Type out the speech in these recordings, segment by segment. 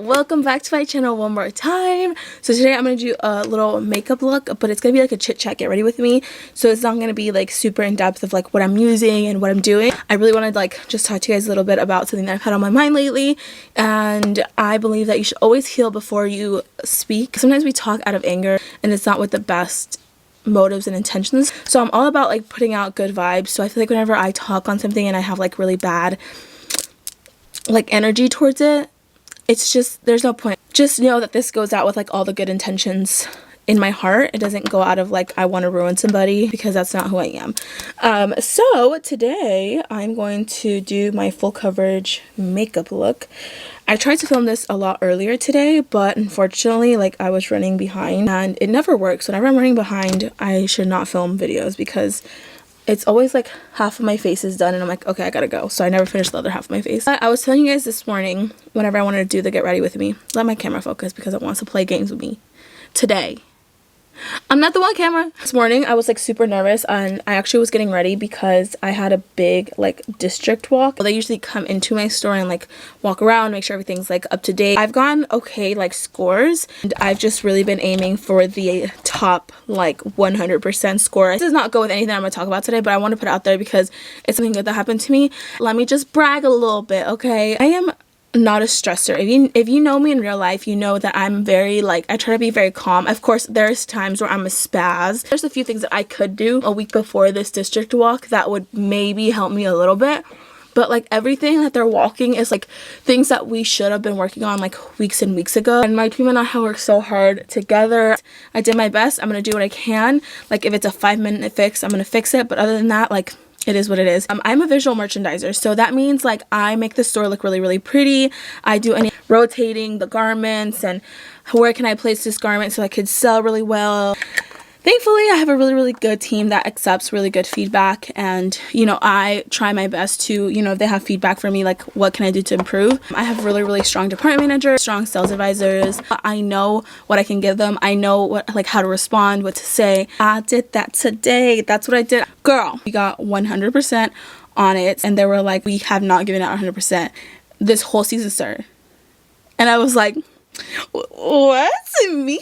welcome back to my channel one more time. So today I'm going to do a little makeup look, but it's going to be like a chit chat, get ready with me. So it's not going to be like super in depth of like what I'm using and what I'm doing. I really want to like just talk to you guys a little bit about something that I've had on my mind lately, and I believe that you should always heal before you speak. Sometimes we talk out of anger and it's not with the best motives and intentions. So I'm all about like putting out good vibes. So I feel like whenever I talk on something and I have like really bad like energy towards it, it's just, there's no point. Just know that this goes out with like all the good intentions in my heart. It doesn't go out of like I want to ruin somebody, because that's not who I am. So today I'm going to do my full coverage makeup look. I tried to film this a lot earlier today, but unfortunately like I was running behind and it never works. Whenever I'm running behind, I should not film videos because it's always like half of my face is done and I'm like, okay, I gotta go. So I never finished the other half of my face. I was telling you guys this morning, whenever I wanted to do the get ready with me, let my camera focus because it wants to play games with me. Today, I'm not the one camera. This morning I was like super nervous, and I actually was getting ready because I had a big like district walk. They usually come into my store and like walk around, make sure everything's like up to date. I've gotten okay like scores, and I've just really been aiming for the top like 100% score. This does not go with anything I'm gonna talk about today, but I want to put it out there because it's something good that happened to me. Let me just brag a little bit, okay? I am not a stressor. If you know me in real life, you know that I'm very like, I try to be very calm. Of course there's times where I'm a spaz. There's a few things that I could do a week before this district walk that would maybe help me a little bit, but like everything that they're walking is like things that we should have been working on like weeks and weeks ago, and my team and I have worked so hard together. I did my best. I'm gonna do what I can. Like if it's a 5-minute fix, I'm gonna fix it, but other than that, like it is what it is. I'm a visual merchandiser, so that means like I make the store look really, really pretty. I do any rotating the garments and where can I place this garment so I could sell really well. Thankfully, I have a really, really good team that accepts really good feedback, and you know, I try my best to, you know, if they have feedback for me, like what can I do to improve. I have really, really strong department managers, strong sales advisors. I know what I can give them. I know what, like how to respond, what to say. I did that today. That's what I did. Girl, we got 100% on it, and they were like, we have not given out 100% this whole season, sir. And I was like, what? Me?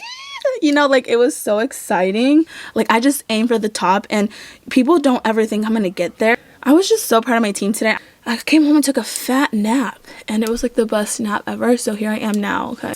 You know, like it was so exciting. Like I just aim for the top, and people don't ever think I'm gonna get there. I was just so proud of my team today. I came home and took a fat nap, and it was like the best nap ever. So here I am now. Okay,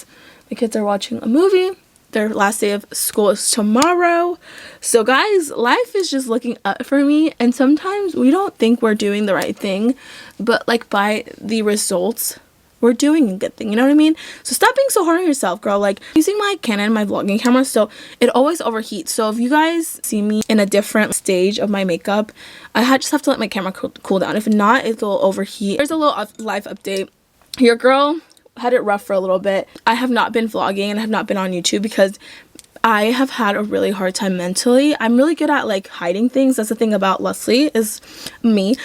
the kids are watching a movie. Their last day of school is tomorrow. So guys, life is just looking up for me, and sometimes we don't think we're doing the right thing, but like by the results, we're doing a good thing, you know what I mean? So stop being so hard on yourself, girl. Like, using my Canon, my vlogging camera, so it always overheats. So if you guys see me in a different stage of my makeup, I just have to let my camera cool down. If not, it will overheat. There's a little life update. Your girl had it rough for a little bit. I have not been vlogging and I have not been on YouTube because I have had a really hard time mentally. I'm really good at like hiding things. That's the thing about Leslie, is me.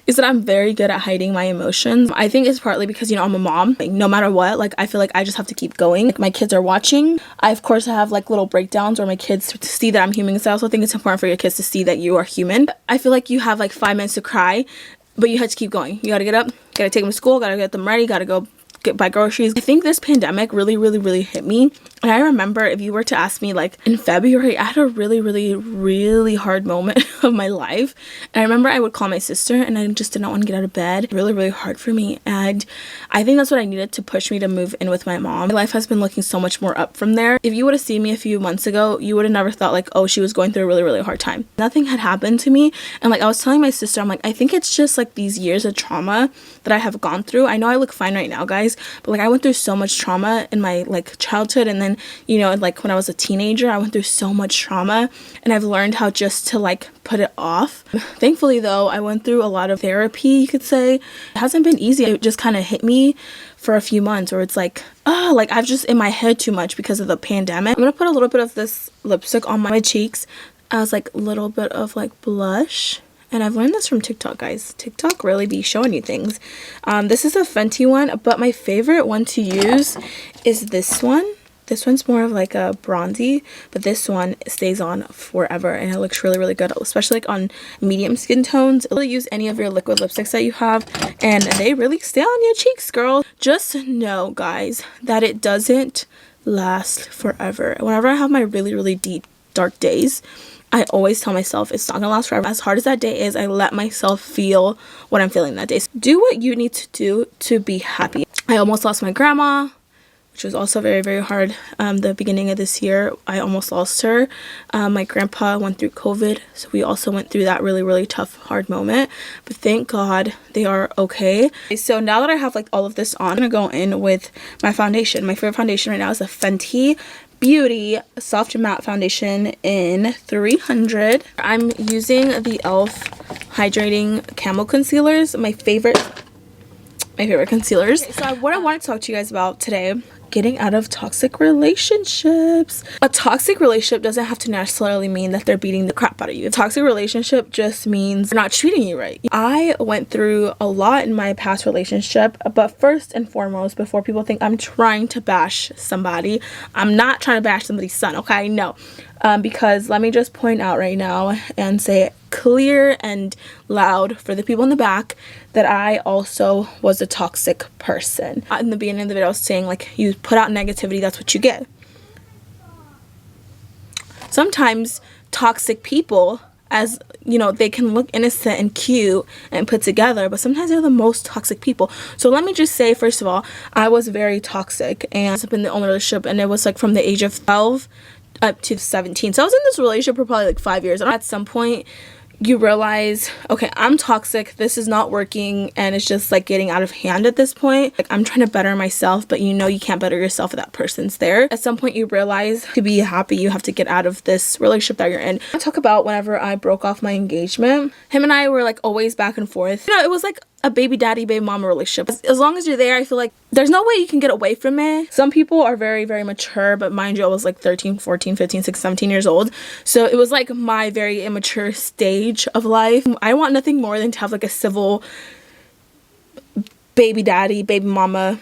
Is that I'm very good at hiding my emotions. I think it's partly because, you know, I'm a mom. Like, no matter what, like I feel like I just have to keep going. Like, my kids are watching. I of course have like little breakdowns where my kids see that I'm human, because I also think it's important for your kids to see that you are human. I feel like you have like 5 minutes to cry, but you have to keep going. You gotta get up, gotta take them to school, gotta get them ready, gotta go buy groceries. I think this pandemic really, really, really hit me. And I remember, if you were to ask me like in February, I had a really, really, really hard moment of my life. And I remember I would call my sister and I just did not want to get out of bed. Really, really hard for me. And I think that's what I needed to push me to move in with my mom. My life has been looking so much more up from there. If you would have seen me a few months ago, you would have never thought like, oh, she was going through a really, really hard time. Nothing had happened to me. And like I was telling my sister, I'm like, I think it's just like these years of trauma that I have gone through. I know I look fine right now, guys, but like I went through so much trauma in my like childhood, and then, you know, like when I was a teenager, I went through so much trauma, and I've learned how just to like put it off. Thankfully though, I went through a lot of therapy, you could say. It hasn't been easy. It just kind of hit me for a few months where it's like, oh, like I've just in my head too much because of the pandemic. I'm gonna put a little bit of this lipstick on my cheeks as like a little bit of like blush. And I've learned this from TikTok, guys. TikTok really be showing you things. This is a Fenty one, but my favorite one to use is this one. This one's more of like a bronzy, but this one stays on forever and it looks really, really good, especially like on medium skin tones. Really use any of your liquid lipsticks that you have and they really stay on your cheeks, girl. Just know, guys, that it doesn't last forever. Whenever I have my really, really deep, dark days, I always tell myself it's not gonna last forever. As hard as that day is, I let myself feel what I'm feeling that day. So do what you need to do to be happy. I almost lost my grandma, which was also very, very hard. The beginning of this year, I almost lost her. My grandpa went through COVID, so we also went through that really, really tough, hard moment. But thank God they are okay. So now that I have like all of this on, I'm gonna go in with my foundation. My favorite foundation right now is the Fenty Beauty Soft Matte Foundation in 300. I'm using the e.l.f. Hydrating Camo Concealers, my favorite concealers. Okay, so what I want to talk to you guys about today, getting out of toxic relationships. A toxic relationship doesn't have to necessarily mean that they're beating the crap out of you. A toxic relationship just means they're not treating you right. I went through a lot in my past relationship, but first and foremost, before people think I'm trying to bash somebody, I'm not trying to bash somebody's son, okay? No. Because let me just point out right now and say it clear and loud for the people in the back that I also was a toxic person. In the beginning of the video, I was saying like you put out negativity, that's what you get. Sometimes toxic people, as you know, they can look innocent and cute and put together, but sometimes they're the most toxic people. So let me just say, first of all, I was very toxic and I've been in the only relationship, and it was like from the age of 12 up to 17. So I was in this relationship for probably like 5 years. And at some point you realize, okay, I'm toxic, this is not working, and it's just like getting out of hand at this point. Like I'm trying to better myself, but you know you can't better yourself if that person's there. At some point you realize to be happy you have to get out of this relationship that you're in. I talk about whenever I broke off my engagement, him and I were like always back and forth. You know, it was like a baby daddy, baby mama relationship. As long as you're there, I feel like there's no way you can get away from it. Some people are very, very mature, but mind you, I was like 13, 14, 15, 16, 17 years old. So it was like my very immature stage of life. I want nothing more than to have like a civil baby daddy, baby mama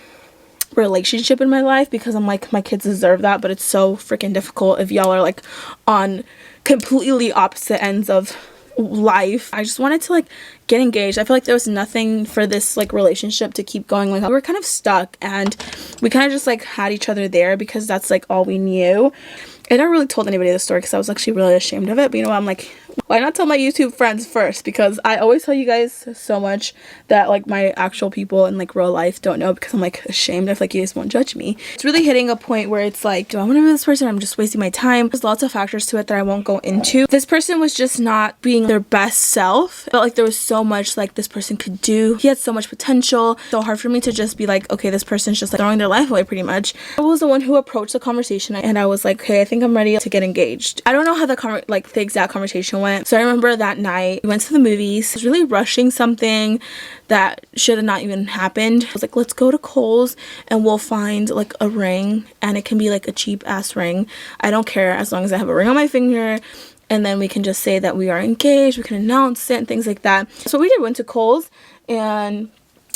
relationship in my life, because I'm like, my kids deserve that, but it's so freaking difficult if y'all are like on completely opposite ends of life. I just wanted to like get engaged. I feel like there was nothing for this like relationship to keep going. Like we were kind of stuck and we kind of just like had each other there because that's like all we knew. I never really told anybody the story because I was actually really ashamed of it, but you know what, I'm like, why not tell my YouTube friends first? Because I always tell you guys so much that like my actual people in like real life don't know, because I'm like ashamed if like you guys won't judge me. It's really hitting a point where it's like, do I want to be this person? I'm just wasting my time. There's lots of factors to it that I won't go into. This person was just not being their best self. I felt like there was so much like this person could do. He had so much potential. So hard for me to just be like, okay, this person's just like throwing their life away pretty much. I was the one who approached the conversation and I was like, okay, I think I'm ready to get engaged. I don't know how the exact conversation went. So I remember that night we went to the movies. I was really rushing something that should have not even happened. I was like, let's go to Kohl's and we'll find like a ring, and it can be like a cheap ass ring. I don't care as long as I have a ring on my finger, and then we can just say that we are engaged. We can announce it and things like that. So we did. Went to Kohl's and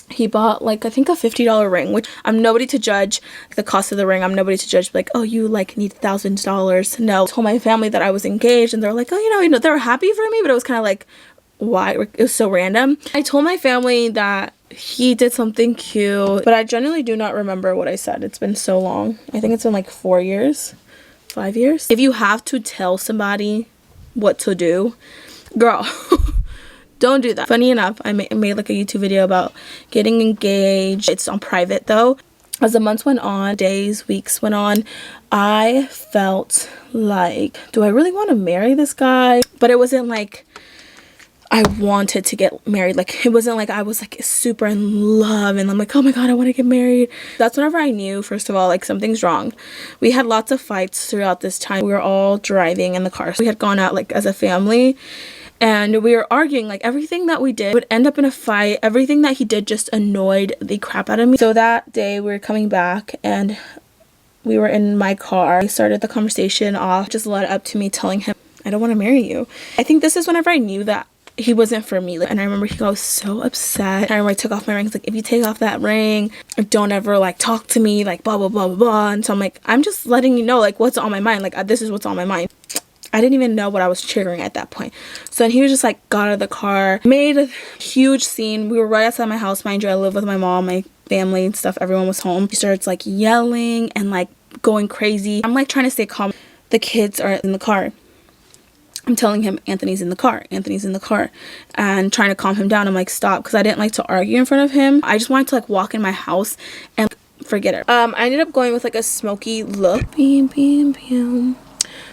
he bought like I think a $50 ring, which I'm nobody to judge the cost of the ring. I'm nobody to judge like, oh, you like need $1,000. No. I told my family that I was engaged and they're like, oh, you know, they were happy for me, but it was kind of like, why? It was so random. I told my family that he did something cute, but I genuinely do not remember what I said. It's been so long. I think it's been like 4 years, 5 years. If you have to tell somebody what to do, girl, don't do that. Funny enough, I made like a YouTube video about getting engaged. It's on private though. As the months went on, days, weeks went on, I felt like, do I really want to marry this guy? But it wasn't like I wanted to get married. Like it wasn't like I was like super in love and I'm like, oh my god, I want to get married. That's whenever I knew, first of all, like something's wrong. We had lots of fights throughout this time. We were all driving in the car. So we had gone out like as a family and we were arguing. Like everything that we did would end up in a fight. Everything that he did just annoyed the crap out of me. So that day we were coming back and we were in my car. I started the conversation off, just led up to me telling him, I don't want to marry you. I think this is whenever I knew that he wasn't for me. And I remember he got so upset. I remember I took off my ring. He's like, if you take off that ring, don't ever like talk to me, like blah blah blah blah blah. And so I'm like, I'm just letting you know like what's on my mind. Like this is what's on my mind. I didn't even know what I was triggering at that point. So then he was just like got out of the car, made a huge scene. We were right outside my house, mind you. I live with my mom, my family and stuff. Everyone was home. He starts like yelling and like going crazy. I'm like trying to stay calm. The kids are in the car. I'm telling him, Anthony's in the car, Anthony's in the car, and trying to calm him down. I'm like, stop, because I didn't like to argue in front of him. I just wanted to like walk in my house and forget it. I ended up going with like a smoky look. Beam, beam, beam.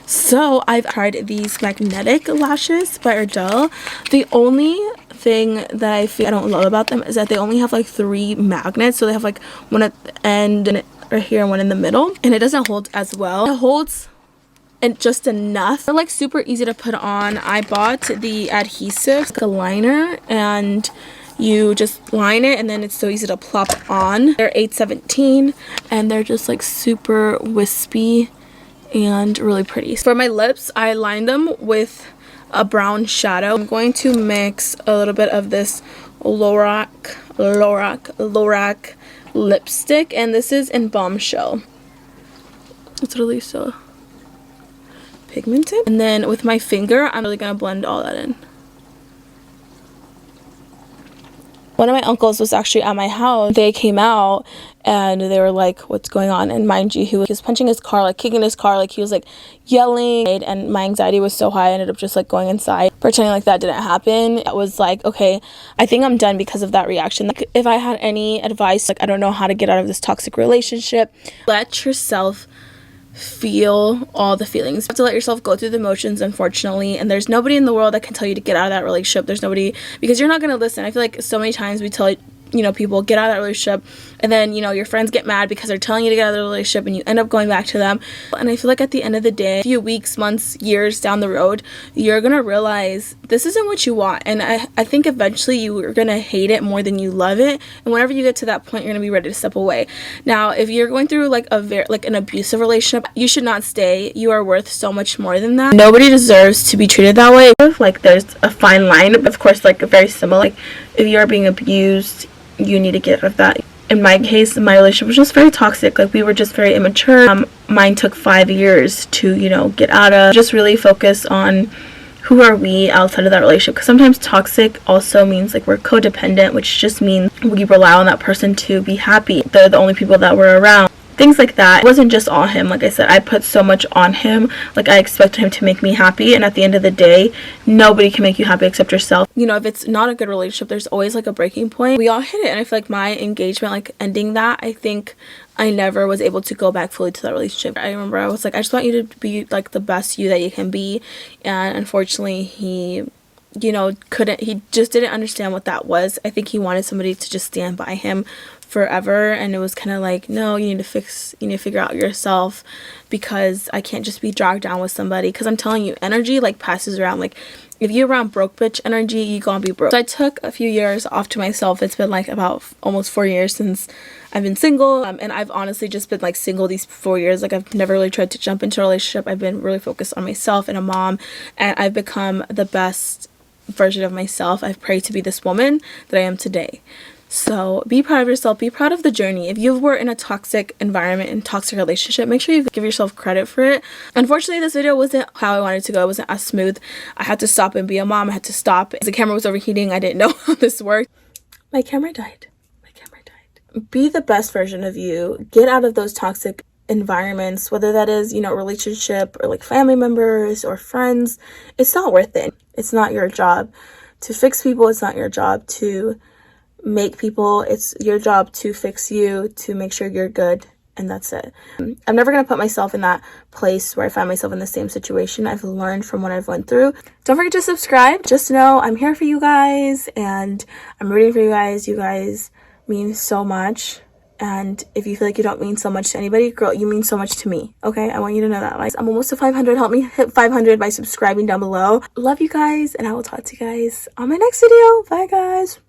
So I've tried these magnetic lashes by Ardell. The only thing that I feel I don't love about them is that they only have like 3 magnets. So they have like one at the end and right here and one in the middle, and it doesn't hold as well. It holds and just enough. They're like super easy to put on. I bought the adhesive, the liner, and you just line it and then it's so easy to plop on. They're $8.17 and they're just like super wispy and really pretty. For my lips, I lined them with a brown shadow. I'm going to mix a little bit of this Lorac lipstick, and this is in Bombshell. It's really so pigmented. And then with my finger, I'm really gonna blend all that in. One of my uncles was actually at my house. They came out and they were like, what's going on? And mind you, he was punching his car, like kicking his car, like he was like yelling, and my anxiety was so high I ended up just like going inside, pretending like that didn't happen. I was like, okay, I think I'm done because of that reaction. Like if I had any advice, like I don't know how to get out of this toxic relationship, let yourself feel all the feelings. You have to let yourself go through the motions, unfortunately, and there's nobody in the world that can tell you to get out of that relationship. There's nobody, because you're not going to listen. I feel like so many times we tell people get out of that relationship, and then your friends get mad because they're telling you to get out of the relationship and you end up going back to them. And I feel like at the end of the day, a few weeks, months, years down the road, you're gonna realize this isn't what you want, and I think eventually you're gonna hate it more than you love it, and whenever you get to that point, you're gonna be ready to step away. Now if you're going through like an abusive relationship, you should not stay. You are worth so much more than that. Nobody deserves to be treated that way. Like there's a fine line, of course, like very similar. Like if you are being abused, you need to get out of that. In my case, my relationship was just very toxic. Like we were just very immature. Mine took 5 years to get out of. Just really focus on who are we outside of that relationship, because sometimes toxic also means like we're codependent, which just means we rely on that person to be happy. They're the only people that we're around. Things like that. It wasn't just on him. Like I said, I put so much on him. Like I expected him to make me happy, and at the end of the day, nobody can make you happy except yourself. If it's not a good relationship, there's always like a breaking point. We all hit it, and I feel like my engagement, like ending that, I think I never was able to go back fully to that relationship. I remember I was like, I just want you to be like the best you that you can be, and unfortunately he he just didn't understand what that was. I think he wanted somebody to just stand by him forever, and it was kind of like, no, you need to figure out yourself, because I can't just be dragged down with somebody, because I'm telling you, energy like passes around. Like if you're around broke bitch energy, you gonna be broke. So I took a few years off to myself. It's been like about almost 4 years since I've been single, and I've honestly just been like single these 4 years. Like I've never really tried to jump into a relationship. I've been really focused on myself and a mom, and I've become the best version of myself. I've prayed to be this woman that I am today. So be proud of yourself. Be proud of the journey. If you were in a toxic environment and toxic relationship, make sure you give yourself credit for it. Unfortunately, this video wasn't how I wanted to go. It wasn't as smooth. I had to stop and be a mom. I had to stop. The camera was overheating. I didn't know how this worked. My camera died. Be the best version of you. Get out of those toxic environments, whether that is relationship or like family members or friends. It's not worth it. It's not your job to fix people. It's not your job to make people. It's your job to fix you, to make sure you're good, and that's it. I'm never going to put myself in that place where I find myself in the same situation. I've learned from what I've went through. Don't forget to subscribe. Just know I'm here for you guys, and I'm rooting for you guys. You guys mean so much, and if you feel like you don't mean so much to anybody, girl, you mean so much to me. Okay, I want you to know that. Like, I'm almost to 500. Help me hit 500 by subscribing down below. Love you guys, and I will talk to you guys on my next video. Bye guys.